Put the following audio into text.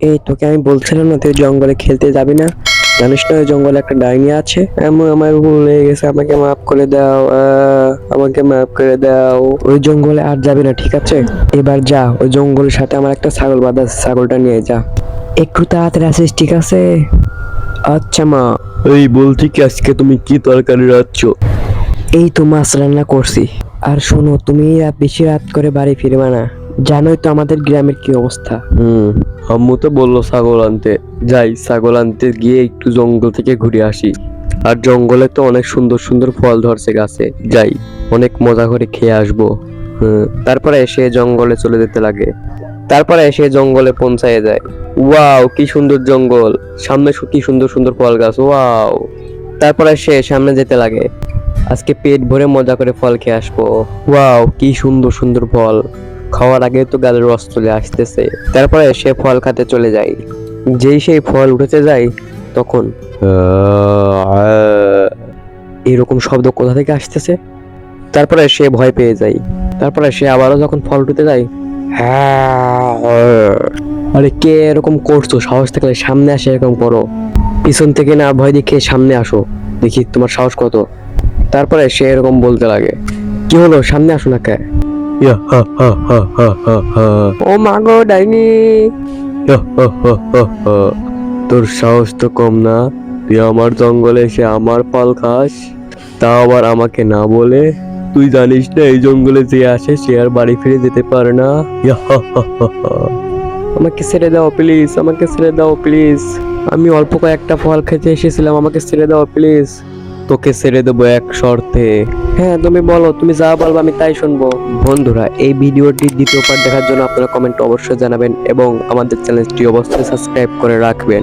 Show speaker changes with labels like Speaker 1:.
Speaker 1: এই তোকে আমি বলছিলাম না তুই জঙ্গলে খেলতে যাবি না? জানিস না ওই জঙ্গলে একটা ডাইনি আছে? আমার ভুল হয়ে গেছে, আমাকে মাফ করে দাও, আমাকে মাফ করে দাও। ওই জঙ্গলে আর যাবি না, ঠিক আছে? এবার যা, ওই জঙ্গলের সাথে আমার একটা ছাগল বাঁধা আছে, ছাগলটা নিয়ে যা। একটু তাড়াতাড়ি আসিস, ঠিক আছে? আচ্ছা মা।
Speaker 2: এই বলছি কি, আজকে তুমি কি তরকারি রাখছ?
Speaker 1: এই তো মাছ রান্না করছি। আর শোনো, তুমি বেশি রাত করে বাড়ি ফিরবে না, জানোই তো আমাদের গ্রামের কি অবস্থা।
Speaker 2: আম্মু তো বললো ছাগল আনতে। যাই, ছাগল আনতে গিয়ে একটু জঙ্গল থেকে ঘুরে আসি। আর জঙ্গলে তো অনেক সুন্দর সুন্দর ফল ধরছে গাছে, যাই অনেক মজা করে খেয়ে আসবো। তারপরে এসে জঙ্গলে চলে যেতে লাগে। তারপরে এসে জঙ্গলে পৌঁছায় যায়। ওয়াও, কি সুন্দর জঙ্গল, সামনে কি সুন্দর সুন্দর ফল গাছ, ওয়াও। তারপরে সে সামনে যেতে লাগে। আজকে পেট ভরে মজা করে ফল খেয়ে আসবো। ওয়াও, কি সুন্দর সুন্দর ফল, খাওয়ার আগে তো গালের রস চলে আসতেছে। তারপরে সে ফল খেতে চলে যায়। যেই সেই ফল উঠতে যায়, তখন এরকম শব্দ কোথা থেকে আসতেছে। তারপরে সে ভয় পেয়ে যায়। তারপরে সে আবারও যখন ফল উঠতে যায়, আরে কে এরকম করছো? সাহস থাকলে সামনে আসে এরকম করো, পিছন থেকে না ভয় দেখে সামনে আসো, দেখি তোমার সাহস কত। তারপরে সে এরকম বলতে লাগে, কি হলো, সামনে আসো না কে? ও মা গো, ডাইনি! তোর সাহস তো কম না, তুই আমার জঙ্গলে এসে আমার ফল খাস, তাও আবার আমাকে না বলে। তুই জানিস না এই জঙ্গলে যে আসে সে আর বাড়ি ফিরে যেতে পারে না।
Speaker 1: আমাকে ছেড়ে দাও প্লিজ, আমাকে ছেড়ে দাও প্লিজ। আমি অল্প কয়েকটা ফল খেতে এসেছিলাম, আমাকে ছেড়ে দাও প্লিজ।
Speaker 2: তোকে ছেড়ে দেবো এক শর্তে।
Speaker 1: হ্যাঁ তুমি বলো, তুমি যা বলবো আমি তাই শুনবো। বন্ধুরা, এই ভিডিওটির দ্বিতীয় পার্ট দেখার জন্য আপনারা কমেন্ট অবশ্যই জানাবেন এবং আমাদের চ্যানেলটি অবশ্যই সাবস্ক্রাইব করে রাখবেন।